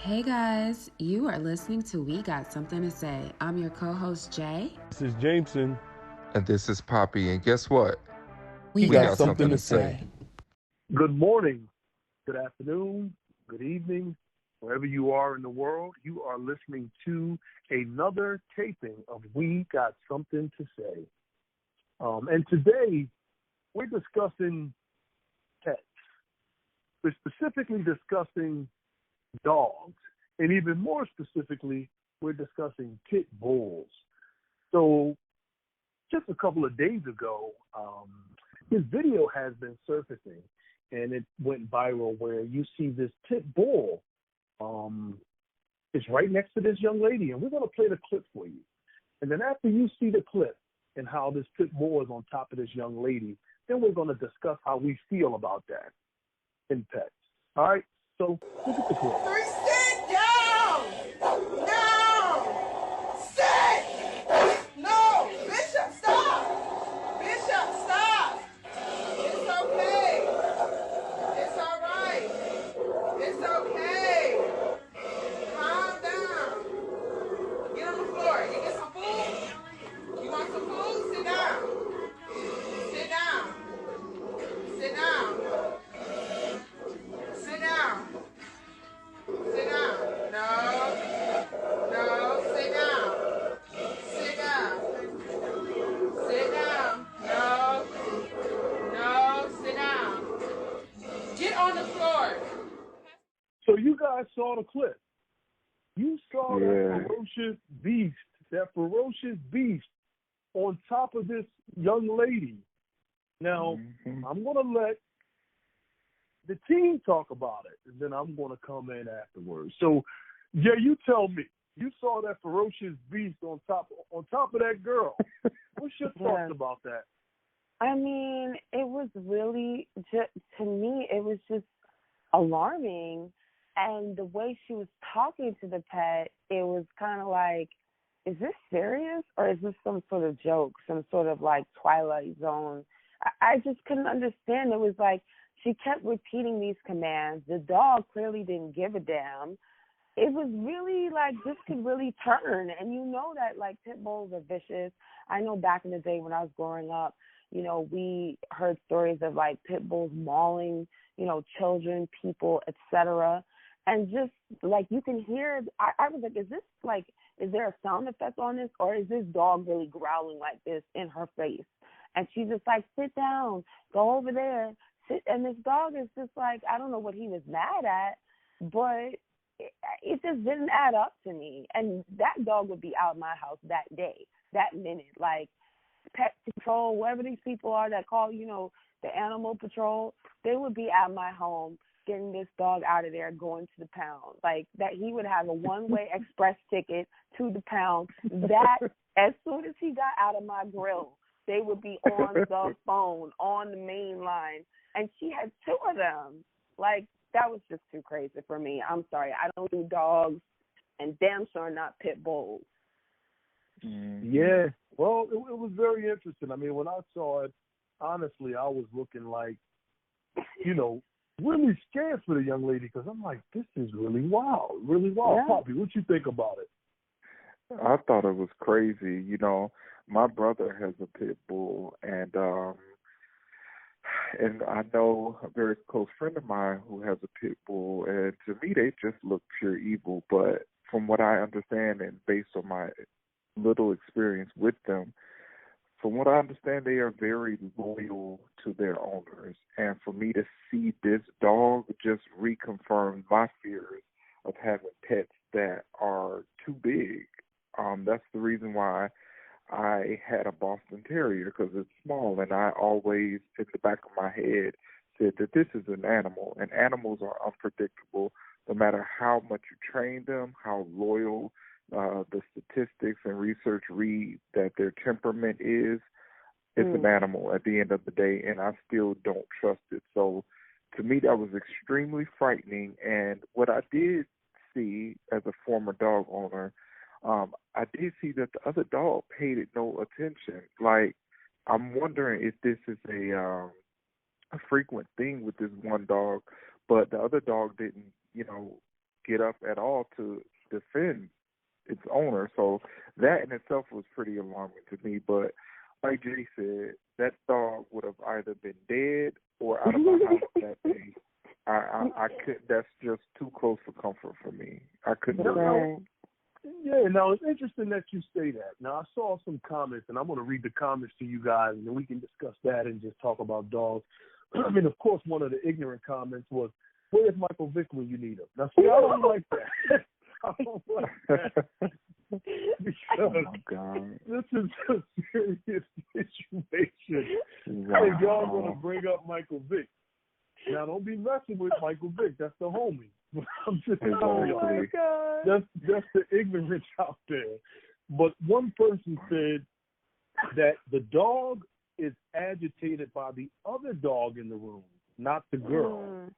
Hey guys, you are listening to We Got Something to Say. I'm your co host, Jay. This is Jameson. And this is Poppy. And guess what? We We We got got got something something something to to to say. say. say. Good morning, good afternoon, good evening, wherever you are in the world. You are listening to another taping of We Got Something to Say. And today we're discussing pets. We're specifically discussing dogs. And even more specifically, we're discussing pit bulls. So just a couple of days ago, his video has been surfacing, and it went viral where you see this pit bull. It's right next to this young lady, and we're going to play the clip for you. And then after you see the clip and how this pit bull is on top of this young lady, then we're going to discuss how we feel about that in pets. All right? So look at the clip. Sit down! No! Sit! No! Bishop, stop! Bishop, stop! It's okay. It's all right. It's okay. Calm down. Get on the floor. You get some food? You want some food? Sit down. Sit down. Sit down. Sit down. Sit down. No. No. Sit down. Sit down. Sit down. No. No. Sit down. Get on the floor. So you guys saw the clip. You saw Yeah. that ferocious beast on top of this young lady. Now, I'm going to let the team talk about it, and then I'm going to come in afterwards. So, yeah, you tell me. You saw that ferocious beast on top of that girl. What's your thoughts about that? I mean, it was really, to me, it was just alarming. And the way she was talking to the pet, it was kind of like, is this serious? Or is this some sort of joke, some sort of like Twilight Zone? I just couldn't understand. It was like she kept repeating these commands. The dog clearly didn't give a damn. It was really like this could really turn. And you know that like pit bulls are vicious. I know back in the day when I was growing up, you know, we heard stories of like pit bulls mauling, you know, children, people, etc. And just like you can hear, I was like, is there a sound effect on this, or is this dog really growling like this in her face? And she's just like, sit down, go over there, sit. And this dog is just like, I don't know what he was mad at, but it just didn't add up to me. And that dog would be out of my house that day, that minute. Like pet patrol, whoever these people are that call, you know, the animal patrol, they would be at my home getting this dog out of there, going to the pound. Like that he would have a one-way express ticket to the pound. That as soon as he got out of my grill, they would be on the phone, on the main line. And she had two of them. Like, that was just too crazy for me. I'm sorry. I don't do dogs, and damn sure not pit bulls. Yeah. Well, it was very interesting. I mean, when I saw it, honestly, I was looking like, you know, really scared for the young lady because I'm like, this is really wild, really wild. Yeah. Poppy, what you think about it? I thought it was crazy. You know, my brother has a pit bull, and I know a very close friend of mine who has a pit bull, and to me they just look pure evil. But from what I understand and based on my little experience with them, from what I understand, they are very loyal to their owners. And for me to see this dog just reconfirm my fears of having pets that are too big. That's the reason why I had a Boston Terrier, because it's small, and I always, in the back of my head, said that this is an animal, and animals are unpredictable no matter how much you train them, how loyal the statistics and research read that their temperament is. It's an animal at the end of the day, and I still don't trust it. So to me, that was extremely frightening. And what I did see as a former dog owner, I did see that the other dog paid it no attention. Like, I'm wondering if this is a frequent thing with this one dog, but the other dog didn't, get up at all to defend its owner. So that in itself was pretty alarming to me. But like Jay said, that dog would have either been dead or out of my house that day. I could. That's just too close for comfort for me. I couldn't do it. Yeah, now it's interesting that you say that. Now I saw some comments, and I'm going to read the comments to you guys, and then we can discuss that and just talk about dogs. I mean, of course, one of the ignorant comments was, "Where's Michael Vick when you need him?" Now, see, I don't like that. I don't like that because this is a serious situation. Wow. And y'all going to bring up Michael Vick. Now, don't be messing with Michael Vick. That's the homie. I'm just telling you. That's the ignorance out there. But one person said that the dog is agitated by the other dog in the room, not the girl.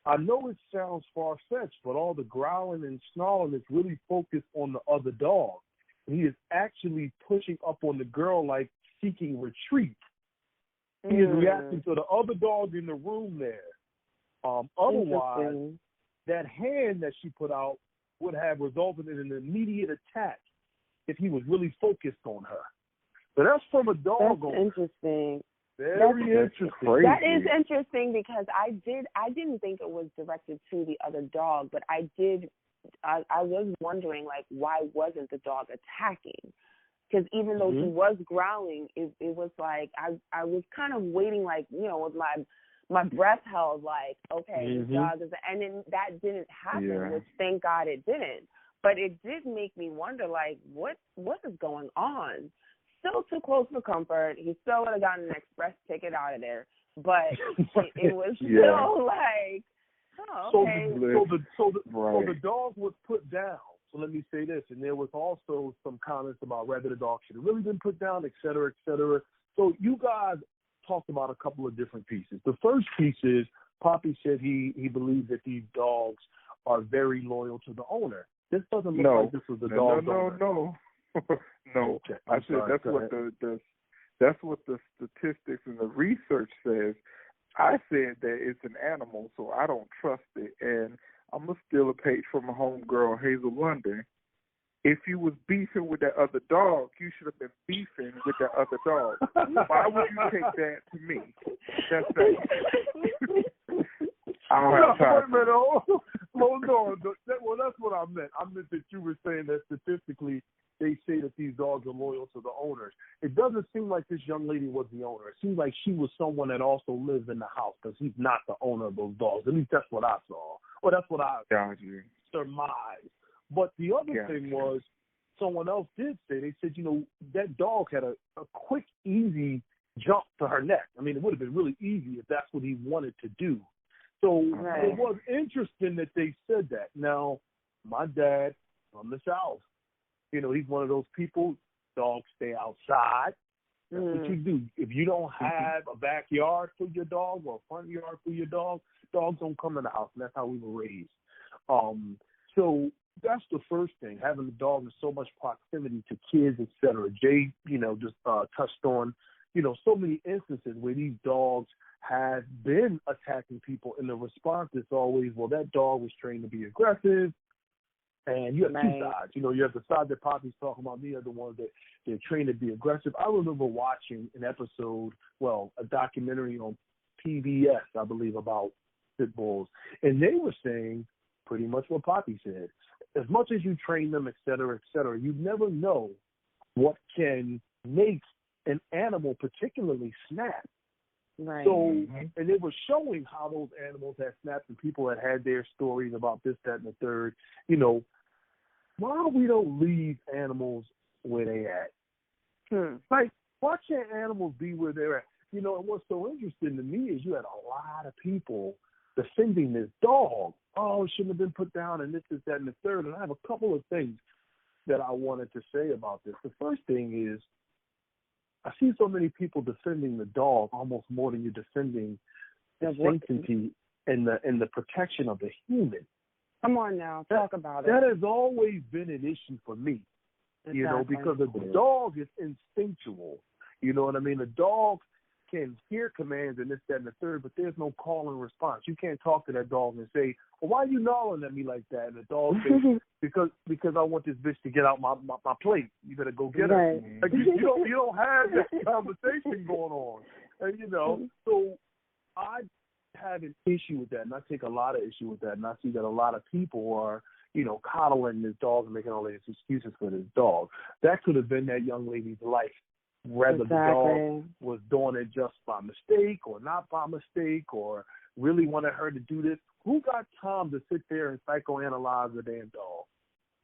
I know it sounds far-fetched, but all the growling and snarling is really focused on the other dog. He is actually pushing up on the girl like seeking retreat. He is reacting to the other dog in the room there. Otherwise, that hand that she put out would have resulted in an immediate attack if he was really focused on her. So that's from a dog. That's interesting. Very interesting. That is interesting because I didn't think it was directed to the other dog, but I was wondering, like, why wasn't the dog attacking? Because even though he was growling, it was like I was kind of waiting, like, you know, with my breath held, like, okay, the dog is, and then that didn't happen, which thank God it didn't. But it did make me wonder, like, what is going on? Still too close for comfort. He still would have gotten an express ticket out of there, but it was still like, oh, okay. So the dog was put down. So let me say this, and there was also some comments about whether the dog should have really been put down, et cetera, et cetera. So you guys talked about a couple of different pieces. The first piece is Poppy said he believes that these dogs are very loyal to the owner. This doesn't look like this was the dog owner. No. Okay, I said that's what the statistics and the research says. I said that it's an animal, so I don't trust it. And I'm gonna steal a page from my homegirl Hazel London. If you was beefing with that other dog, you should have been beefing with that other dog. Why would you take that to me? That's that. I don't have time. Wait a minute. Hold on. Well, that's what I meant. I meant that you were saying that statistically they say that these dogs are loyal to the owners. It doesn't seem like this young lady was the owner. It seems like she was someone that also lives in the house because he's not the owner of those dogs. At least that's what I saw. Or that's what I surmised. But the other thing was someone else did say, they said, you know, that dog had a quick, easy jump to her neck. I mean, it would have been really easy if that's what he wanted to do. So it was interesting that they said that. Now, my dad from the South, you know, he's one of those people, dogs stay outside. That's what you do. If you don't have a backyard for your dog or a front yard for your dog, dogs don't come in the house. And that's how we were raised. So that's the first thing, having the dog in so much proximity to kids, et cetera. Jay, you know, just touched on, you know, so many instances where these dogs have been attacking people, and the response is always, well, that dog was trained to be aggressive. And you have two sides. You know, you have the side that Poppy's talking about, the other one that they're trained to be aggressive. I remember watching an episode, a documentary on PBS, I believe, about pit bulls. And they were saying pretty much what Poppy said. As much as you train them, et cetera, you never know what can make an animal particularly snap. Right. So, and it was showing how those animals had snapped, and people had their stories about this, that, and the third. You know, why we don't leave animals where they at? Like, why can't animals be where they're at? You know, and what's so interesting to me is you had a lot of people defending this dog. Oh, it shouldn't have been put down, and this, that, and the third. And I have a couple of things that I wanted to say about this. The first thing is, I see so many people defending the dog almost more than you're defending the sanctity and the protection of the human. Come on now, talk about it. That has always been an issue for me, you know, because the dog is instinctual. You know what I mean? The dog can hear commands and this, that, and the third, but there's no call and response. You can't talk to that dog and say, well, why are you gnawing at me like that? And the dog says, because I want this bitch to get out my plate. You better go get her. Right. Like, you don't have that conversation going on. And, so I have an issue with that, and I take a lot of issue with that, and I see that a lot of people are, coddling this dog and making all these excuses for this dog. That could have been that young lady's life, whether the dog was doing it just by mistake or not by mistake or really wanted her to do this. Who got time to sit there and psychoanalyze the damn dog?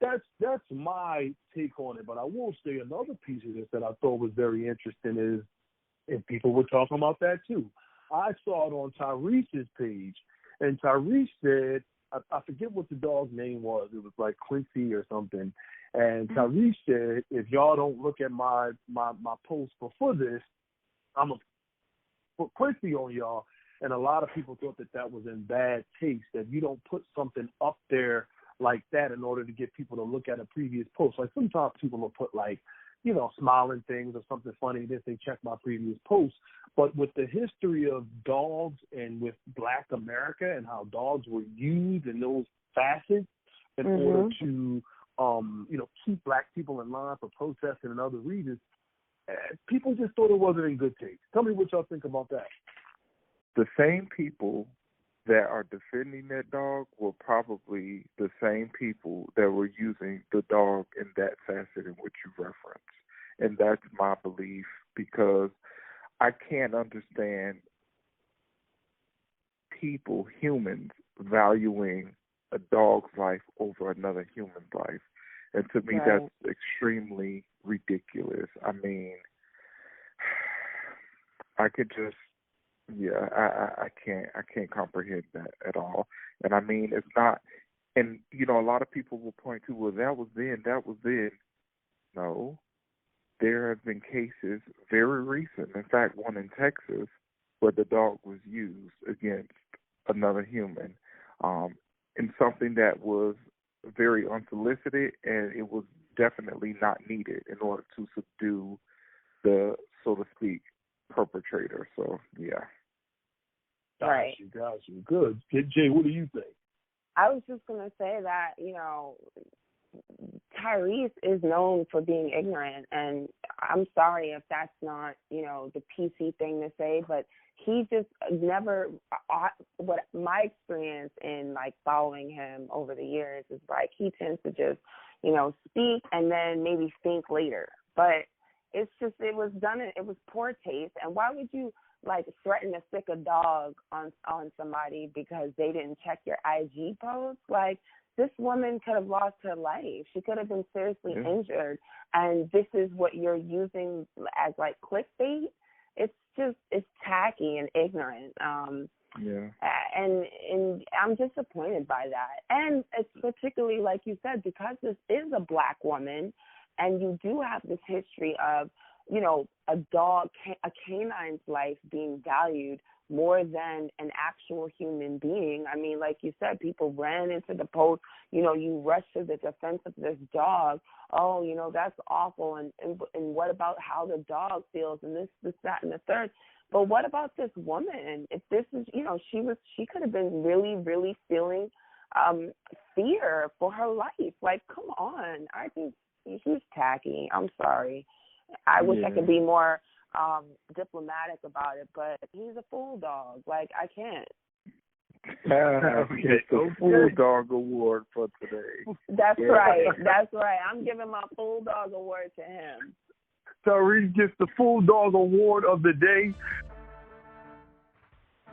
That's my take on it. But I will say another piece of this that I thought was very interesting is, and people were talking about that too, I saw it on Tyrese's page, and Tyrese said, I forget what the dog's name was. It was like Quincy or something. And Tyrese said, if y'all don't look at my post before this, I'm going to put Quincy on y'all. And a lot of people thought that was in bad taste, that you don't put something up there like that in order to get people to look at a previous post. Like sometimes people will put like, smiling things or something funny if they check my previous posts. But with the history of dogs and with Black America and how dogs were used in those facets in order to, keep Black people in line for protesting and other reasons, people just thought it wasn't in good taste. Tell me what y'all think about that. The same people that are defending that dog were probably the same people that were using the dog in that facet in which you referenced. And that's my belief, because I can't understand humans, valuing a dog's life over another human's life. And to me, that's extremely ridiculous. I mean, I could just, I can't comprehend that at all. And I mean, it's not, and a lot of people will point to, well, that was then. No, there have been cases very recent, in fact, one in Texas, where the dog was used against another human, in something that was very unsolicited, and it was definitely not needed in order to subdue the, so to speak, perpetrator. So, yeah. Right. Got you. Good. Jay, what do you think? I was just going to say that, Tyrese is known for being ignorant, and I'm sorry if that's not, the PC thing to say, but he just never, what my experience in, like, following him over the years is, like, he tends to just, speak and then maybe think later. But it's just, it was poor taste, and why would you, like, threaten to sick a dog on somebody because they didn't check your IG post? Like, this woman could have lost her life. She could have been seriously injured. And this is what you're using as, like, clickbait? It's tacky and ignorant. And I'm disappointed by that. And it's particularly, like you said, because this is a Black woman and you do have this history of, a canine's life being valued more than an actual human being. I mean, like you said, people ran into the post, you rushed to the defense of this dog. Oh, that's awful. And what about how the dog feels and this, that, and the third? But what about this woman? If this is, she could have been really, really feeling fear for her life. Like, come on. I think he's tacky. I'm sorry. I wish I could be more diplomatic about it, but he's a fool dog. Like, I can't. It's the Fool Dog Award for today. That's right. That's right. I'm giving my Fool Dog Award to him. Tyrese gets the Fool Dog Award of the day.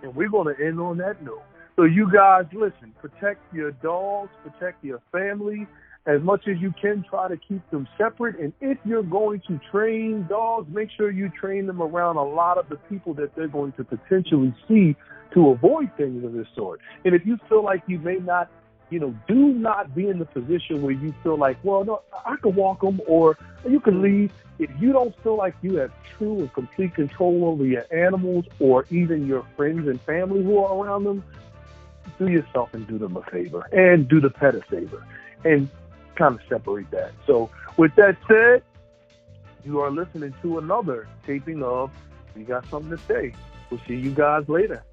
And we're going to end on that note. So you guys, listen, protect your dogs, protect your family. As much as you can, try to keep them separate. And if you're going to train dogs, make sure you train them around a lot of the people that they're going to potentially see to avoid things of this sort. And if you feel like you may not, do not be in the position where you feel like, well, no, I can walk them or you can leave. If you don't feel like you have true and complete control over your animals or even your friends and family who are around them, do yourself and do them a favor and do the pet a favor. And kind of separate that. So with that said, you are listening to another taping of We got something to say. We'll see you guys later.